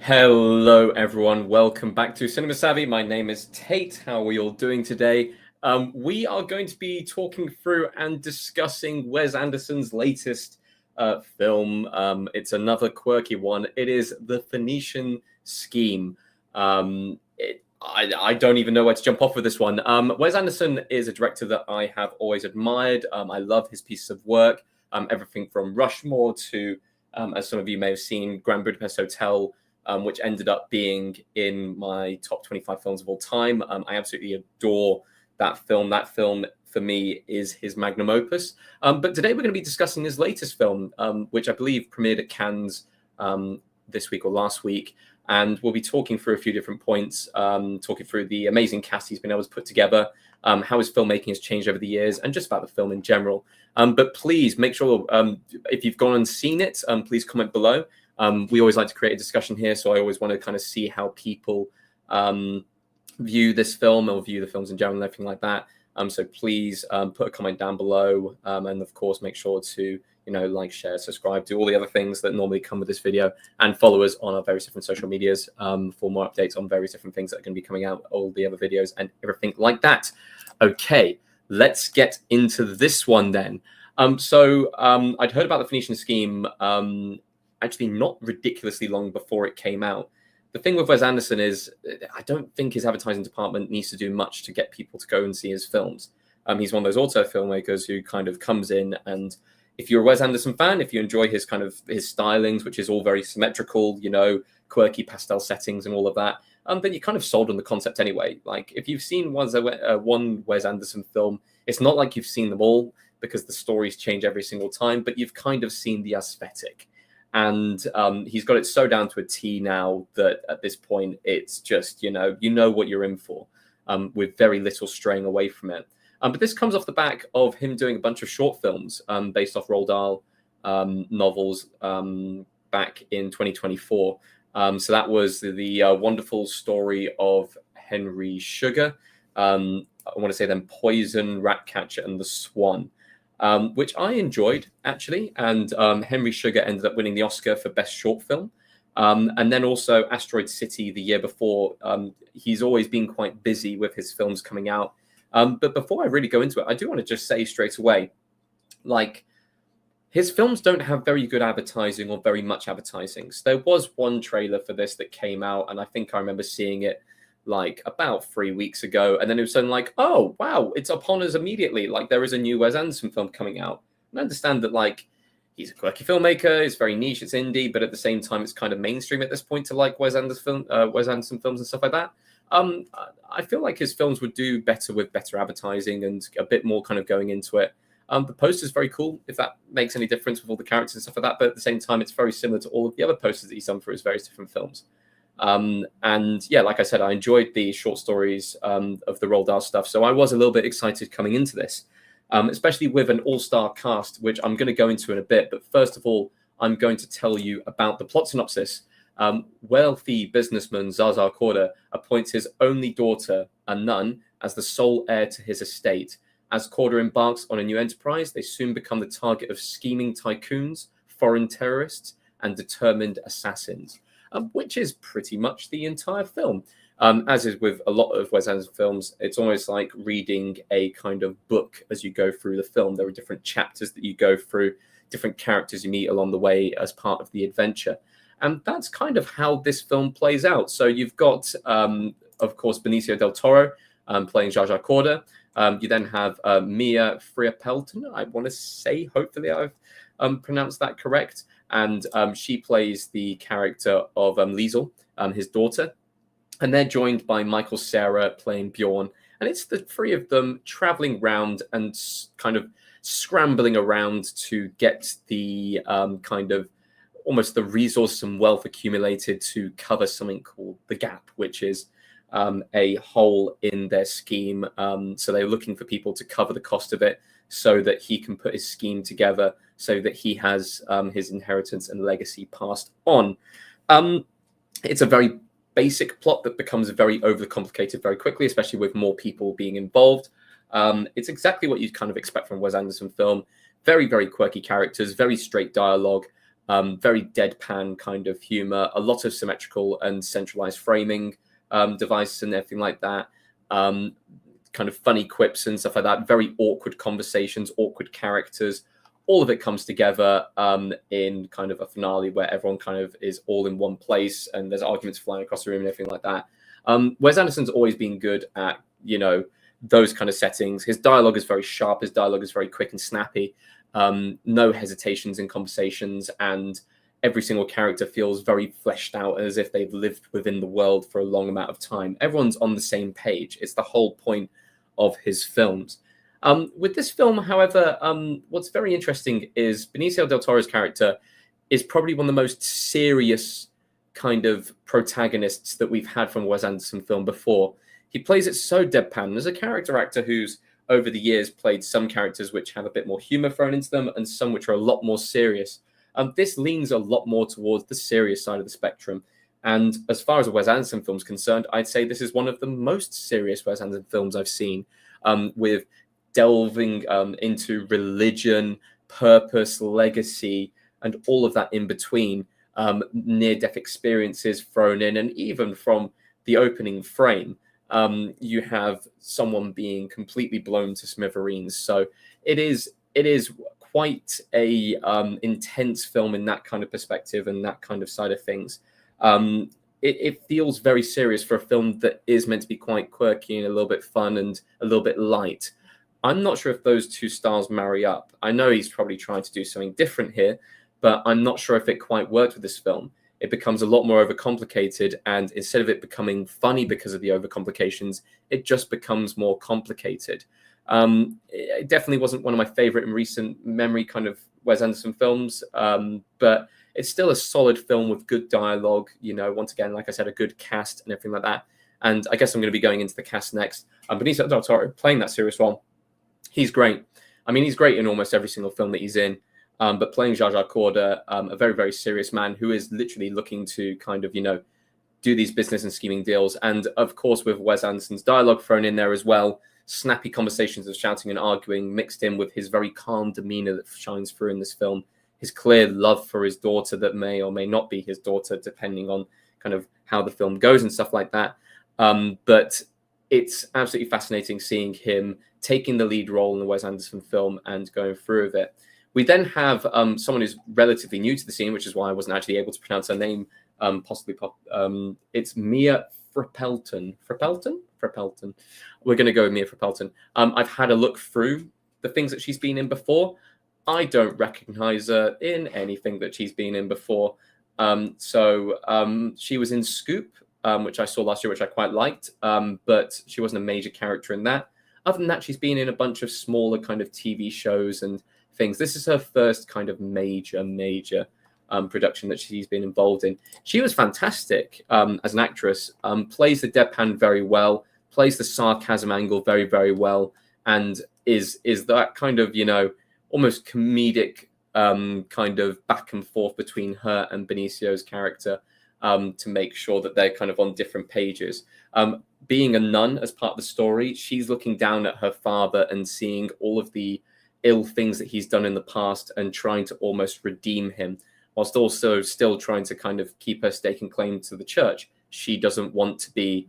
Hello, everyone. Welcome back to Cinema Savvy. My name is Tate. How are we all doing today? We are going to be talking through and discussing Wes Anderson's latest film. It's another quirky one. It is The Phoenician Scheme. I don't even know where to jump off with this one. Wes Anderson is a director that I have always admired. I love his pieces of work, everything from Rushmore to, as some of you may have seen, Grand Budapest Hotel, which ended up being in my top 25 films of all time. I absolutely adore that film. That film, for me, is his magnum opus. But today we're going to be discussing his latest film, which I believe premiered at Cannes this week or last week. And we'll be talking through a few different points, talking through the amazing cast he's been able to put together, how his filmmaking has changed over the years, and just about the film in general. But please make sure, if you've gone and seen it, please comment below. We always like to create a discussion here, so I always want to kind of see how people view this film or view the films in general and everything like that. So please put a comment down below, and of course make sure to like, share, subscribe, do all the other things that normally come with this video, and follow us on our various different social medias for more updates on various different things that are going to be coming out, all the other videos and everything like that. Okay, let's get into this one then. I'd heard about the Phoenician Scheme. Actually not ridiculously long before it came out. The thing with Wes Anderson is I don't think his advertising department needs to do much to get people to go and see his films. He's one of those auto filmmakers who kind of comes in, and if you're a Wes Anderson fan, if you enjoy his his stylings, which is all very symmetrical, quirky pastel settings and all of that, then you're kind of sold on the concept anyway. Like, if you've seen one Wes Anderson film, it's not like you've seen them all, because the stories change every single time, but you've kind of seen the aesthetic. And he's got it so down to a T now that at this point it's just you know what you're in for, with very little straying away from it. But this comes off the back of him doing a bunch of short films based off Roald Dahl novels back in 2024. So that was the wonderful story of Henry Sugar. I want to say then Poison, Ratcatcher, and the Swan. Which I enjoyed, actually. And Henry Sugar ended up winning the Oscar for Best Short Film. And then also Asteroid City the year before. He's always been quite busy with his films coming out. But before I really go into it, I do want to just say straight away, like, his films don't have very good advertising or very much advertising. So there was one trailer for this that came out, and I think I remember seeing it like about 3 weeks ago, and then it was suddenly like, oh wow, it's upon us immediately, like there is a new Wes Anderson film coming out. And I understand that, like, he's a quirky filmmaker, it's very niche, it's indie, but at the same time it's kind of mainstream at this point to like Wes Anderson films and stuff like that. I feel like his films would do better with better advertising and a bit more kind of going into it. The poster's very cool, if that makes any difference, with all the characters and stuff like that, but at the same time it's very similar to all of the other posters that he's done for his various different films. And yeah, like I said, I enjoyed the short stories of the Roald Dahl stuff. So I was a little bit excited coming into this, especially with an all-star cast, which I'm going to go into in a bit. But first of all, I'm going to tell you about the plot synopsis. Wealthy businessman Zaza Korda appoints his only daughter, a nun, as the sole heir to his estate. As Korda embarks on a new enterprise, they soon become the target of scheming tycoons, foreign terrorists, and determined assassins. Which is pretty much the entire film. As is with a lot of Wes Anderson films, it's almost like reading a kind of book as you go through the film. There are different chapters that you go through, different characters you meet along the way as part of the adventure. And that's kind of how this film plays out. So you've got, of course, Benicio del Toro playing Jar Jar Korda. You then have Mia Friapelton, I want to say, hopefully I've pronounced that correct. And she plays the character of Liesel, his daughter. And they're joined by Michael Cera playing Bjorn. And it's the three of them traveling around and kind of scrambling around to get the kind of almost the resource and wealth accumulated to cover something called the Gap, which is a hole in their scheme. So they're looking for people to cover the cost of it so that he can put his scheme together, so that he has his inheritance and legacy passed on. It's a very basic plot that becomes very overly complicated very quickly, especially with more people being involved. It's exactly what you'd kind of expect from a Wes Anderson film. Very, very quirky characters, very straight dialogue. very deadpan kind of humor, a lot of symmetrical and centralized framing devices and everything like that. Kind of funny quips and stuff like that. Very awkward conversations, awkward characters. All of it comes together in kind of a finale where everyone kind of is all in one place and there's arguments flying across the room and everything like that. Wes Anderson's always been good at, those kind of settings. His dialogue is very sharp. His dialogue is very quick and snappy. No hesitations in conversations, and every single character feels very fleshed out, as if they've lived within the world for a long amount of time. Everyone's on the same page. It's the whole point of his films. With this film, however, what's very interesting is Benicio del Toro's character is probably one of the most serious kind of protagonists that we've had from a Wes Anderson film before. He plays it so deadpan. There's a character actor who's over the years played some characters which have a bit more humor thrown into them and some which are a lot more serious. This leans a lot more towards the serious side of the spectrum. And as far as a Wes Anderson film is concerned, I'd say this is one of the most serious Wes Anderson films I've seen, with delving into religion, purpose, legacy, and all of that in between, near-death experiences thrown in. And even from the opening frame, you have someone being completely blown to smithereens. So it is quite a intense film in that kind of perspective and that kind of side of things. It feels very serious for a film that is meant to be quite quirky and a little bit fun and a little bit light. I'm not sure if those two styles marry up. I know he's probably trying to do something different here, but I'm not sure if it quite worked with this film. It becomes a lot more overcomplicated, and instead of it becoming funny because of the overcomplications, it just becomes more complicated. It definitely wasn't one of my favorite in recent memory kind of Wes Anderson films, but it's still a solid film with good dialogue. Once again, like I said, a good cast and everything like that. And I guess I'm going to be going into the cast next. Benicio del Toro playing that serious role. He's great. I mean, he's great in almost every single film that he's in. But playing Jar Jar Corder, a very, very serious man who is literally looking to kind of, do these business and scheming deals. And of course, with Wes Anderson's dialogue thrown in there as well, snappy conversations of shouting and arguing mixed in with his very calm demeanor that shines through in this film, his clear love for his daughter that may or may not be his daughter, depending on kind of how the film goes and stuff like that. But it's absolutely fascinating seeing him taking the lead role in the Wes Anderson film and going through with it. We then have someone who's relatively new to the scene, which is why I wasn't actually able to pronounce her name, it's Mia Frappelton. Frappelton. We're going to go with Mia Frappelton. I've had a look through the things that she's been in before. I don't recognize her in anything that she's been in before. So she was in Scoop, which I saw last year, which I quite liked, but she wasn't a major character in that. Other than that, she's been in a bunch of smaller kind of TV shows and things. This is her first kind of major production that she's been involved in. She was fantastic as an actress, plays the deadpan very well, plays the sarcasm angle very, very well, and is that kind of, almost comedic kind of back and forth between her and Benicio's character to make sure that they're kind of on different pages. Being a nun as part of the story, she's looking down at her father and seeing all of the ill things that he's done in the past and trying to almost redeem him, whilst also still trying to kind of keep her stake and claim to the church. She doesn't want to be,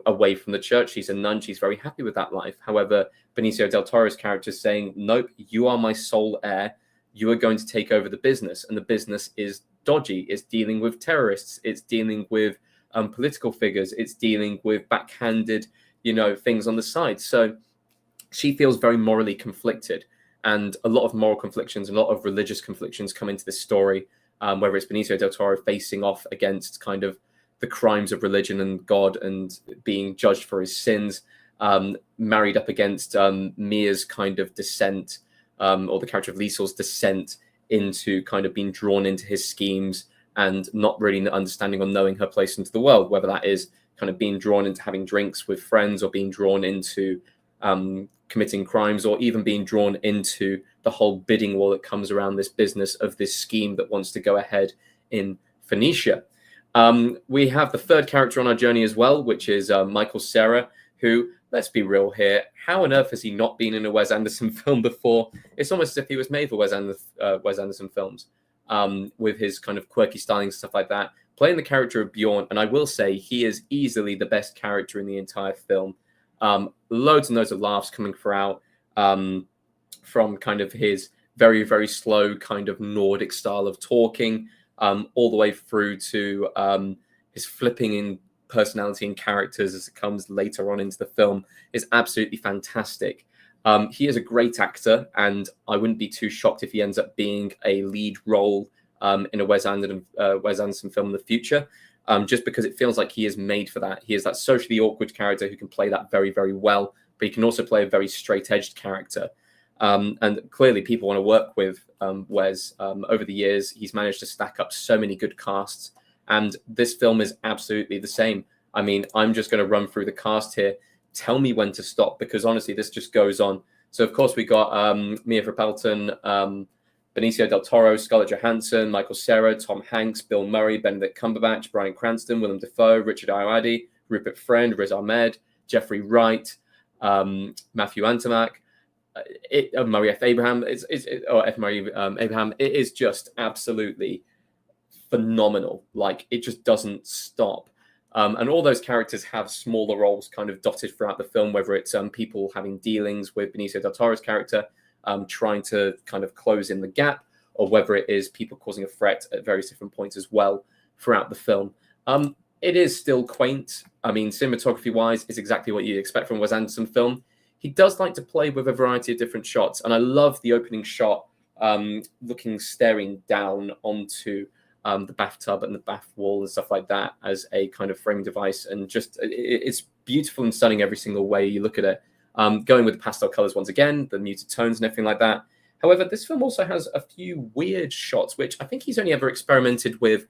away from the church. She's a nun. She's very happy with that life. However, Benicio del Toro's character is saying, nope, you are my sole heir. You are going to take over the business. And the business is dodgy. It's dealing with terrorists. It's dealing with political figures. It's dealing with backhanded, things on the side. So she feels very morally conflicted, and a lot of moral conflictions and a lot of religious conflictions come into this story, whether it's Benicio del Toro facing off against kind of the crimes of religion and God and being judged for his sins, married up against Mia's kind of descent, or the character of Liesel's descent into kind of being drawn into his schemes and not really understanding or knowing her place into the world, whether that is kind of being drawn into having drinks with friends or being drawn into committing crimes, or even being drawn into the whole bidding war that comes around this business of this scheme that wants to go ahead in Phoenicia. We have the third character on our journey as well, which is Michael Cera, who, let's be real here, how on earth has he not been in a Wes Anderson film before? It's almost as if he was made for Wes Anderson films. with his kind of quirky styling, stuff like that. Playing the character of Bjorn, and I will say he is easily the best character in the entire film. Loads and loads of laughs coming throughout from kind of his very, very slow kind of Nordic style of talking, all the way through to his flipping in personality and characters as it comes later on into the film is absolutely fantastic. He is a great actor, and I wouldn't be too shocked if he ends up being a lead role in a Wes Anderson film in the future, just because it feels like he is made for that. He is that socially awkward character who can play that very, very well, but he can also play a very straight-edged character. And clearly people want to work with Wes. Over the years, he's managed to stack up so many good casts, and this film is absolutely the same. I mean, I'm just going to run through the cast here. Tell me when to stop, because honestly, this just goes on. So, of course, we got Mia Farpelton, Benicio del Toro, Scarlett Johansson, Michael Cera, Tom Hanks, Bill Murray, Benedict Cumberbatch, Bryan Cranston, Willem Dafoe, Richard Ayoade, Rupert Friend, Riz Ahmed, Jeffrey Wright, Matthew Antomak, Murray F. Abraham, Abraham. It is just absolutely phenomenal. Like, it just doesn't stop. And all those characters have smaller roles kind of dotted throughout the film, whether it's people having dealings with Benicio del Toro's character, trying to kind of close in the gap, or whether it is people causing a threat at various different points as well throughout the film. It is still quaint. I mean, cinematography-wise, it's exactly what you'd expect from a Wes Anderson film. He does like to play with a variety of different shots, and I love the opening shot, staring down onto the bathtub and the bath wall and stuff like that as a kind of framing device, and just it's beautiful and stunning every single way you look at it. Going with the pastel colors once again, the muted tones and everything like that. However, this film also has a few weird shots, which I think he's only ever experimented with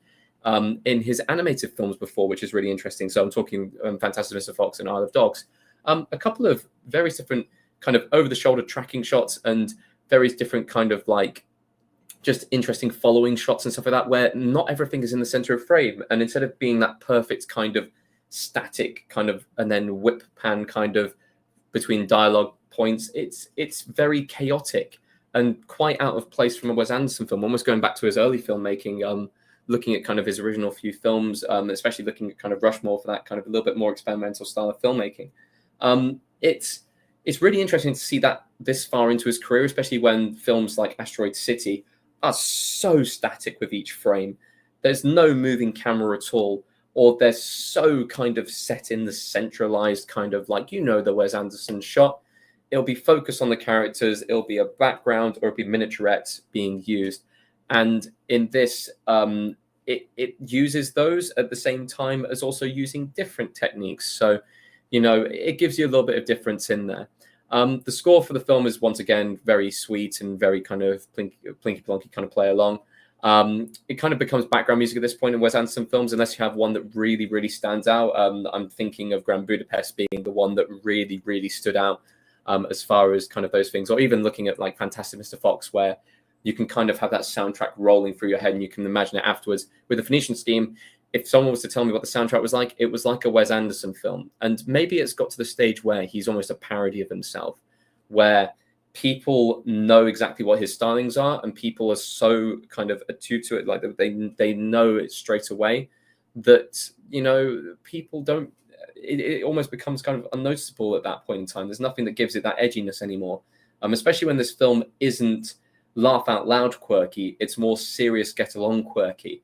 in his animated films before, which is really interesting. So I'm talking Fantastic Mr. Fox and Isle of Dogs. A couple of very different kind of over-the-shoulder tracking shots and various different kind of like just interesting following shots and stuff like that, where not everything is in the center of frame. And instead of being that perfect kind of static kind of, and then whip pan kind of between dialogue points, it's very chaotic and quite out of place from a Wes Anderson film, almost going back to his early filmmaking, looking at kind of his original few films, especially looking at kind of Rushmore for that kind of a little bit more experimental style of filmmaking. It's really interesting to see that this far into his career, especially when films like Asteroid City are so static with each frame. There's no moving camera at all, or they're so kind of set in the centralized kind of like, the Wes Anderson shot. It'll be focused on the characters, it'll be a background, or it'll be miniaturettes being used. And in this, it uses those at the same time as also using different techniques. So, it gives you a little bit of difference in there. The score for the film is once again very sweet and very kind of plinky plonky kind of play along. It kind of becomes background music at this point in Wes Anderson films, unless you have one that really, really stands out. I'm thinking of Grand Budapest being the one that really, really stood out as far as kind of those things, or even looking at like Fantastic Mr. Fox, where you can kind of have that soundtrack rolling through your head and you can imagine it afterwards. With the Phoenician Scheme, if someone was to tell me what the soundtrack was like, it was like a Wes Anderson film. And maybe it's got to the stage where he's almost a parody of himself, where people know exactly what his stylings are and people are so kind of attuned to it, like they know it straight away, that, people don't, it almost becomes kind of unnoticeable at that point in time. There's nothing that gives it that edginess anymore, especially when this film isn't laugh out loud quirky, it's more serious get along quirky.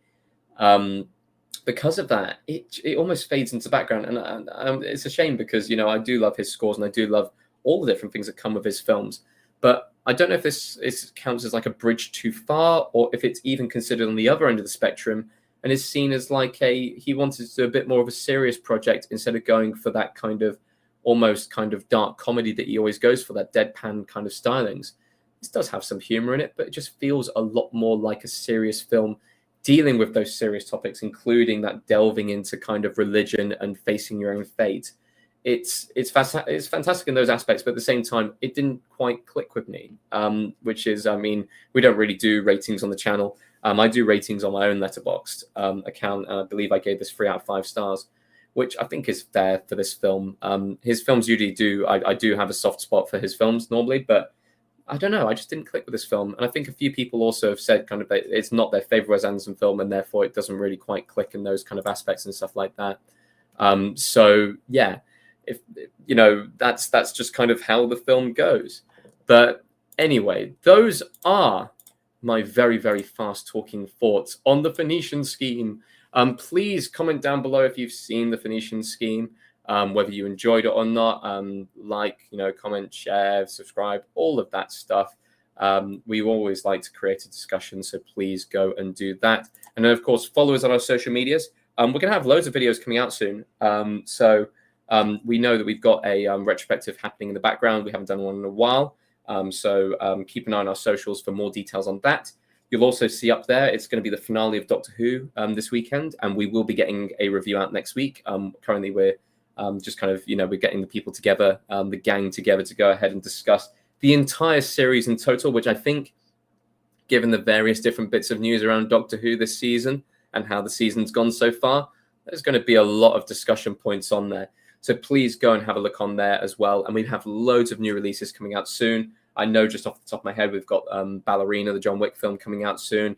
Because of that, it almost fades into the background, and it's a shame because I do love his scores and I do love all the different things that come with his films, but I don't know if this counts as like a bridge too far, or if it's even considered on the other end of the spectrum and is seen as like he wanted to do a bit more of a serious project instead of going for that kind of almost kind of dark comedy that he always goes for, that deadpan kind of stylings. This does have some humor in it, but it just feels a lot more like a serious film dealing with those serious topics, including that delving into kind of religion and facing your own fate. It's fantastic in those aspects, but at the same time, it didn't quite click with me, which is, we don't really do ratings on the channel. I do ratings on my own Letterboxd account, and I believe I gave this 3 out of 5 stars, which I think is fair for this film. His films usually I do have a soft spot for his films normally, but I don't know. I just didn't click with this film. And I think a few people also have said kind of that it's not their favorite Wes Anderson film, and therefore it doesn't really quite click in those kind of aspects and stuff like that. So yeah, if you know, that's just kind of how the film goes. But anyway, those are my very, very fast talking thoughts on the Phoenician Scheme. Please comment down below if you've seen the Phoenician Scheme. Whether you enjoyed it or not, like, comment, share, subscribe, all of that stuff. We always like to create a discussion, so please go and do that. And then, of course, follow us on our social medias. We're going to have loads of videos coming out soon. So we know that we've got a retrospective happening in the background. We haven't done one in a while. So keep an eye on our socials for more details on that. You'll also see up there, it's going to be the finale of Doctor Who this weekend, and we will be getting a review out next week. Currently, we're just kind of, we're getting the people together, the gang together to go ahead and discuss the entire series in total, which I think, given the various different bits of news around Doctor Who this season and how the season's gone so far, there's going to be a lot of discussion points on there. So please go and have a look on there as well. And we have loads of new releases coming out soon. I know just off the top of my head, we've got Ballerina, the John Wick film, coming out soon.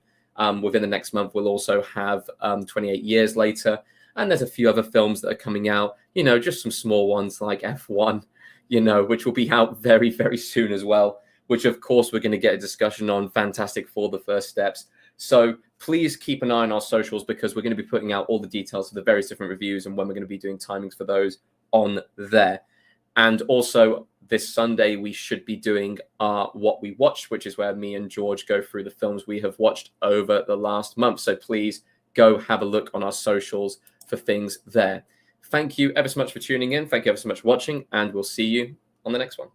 Within the next month, we'll also have 28 Years Later. And there's a few other films that are coming out, just some small ones like F1, which will be out very, very soon as well, which, of course, we're going to get a discussion on. Fantastic Four, The First Steps. So please keep an eye on our socials, because we're going to be putting out all the details of the various different reviews and when we're going to be doing timings for those on there. And also this Sunday, we should be doing our What We Watched, which is where me and George go through the films we have watched over the last month. So please go have a look on our socials for things there. Thank you ever so much for tuning in. Thank you ever so much for watching, and we'll see you on the next one.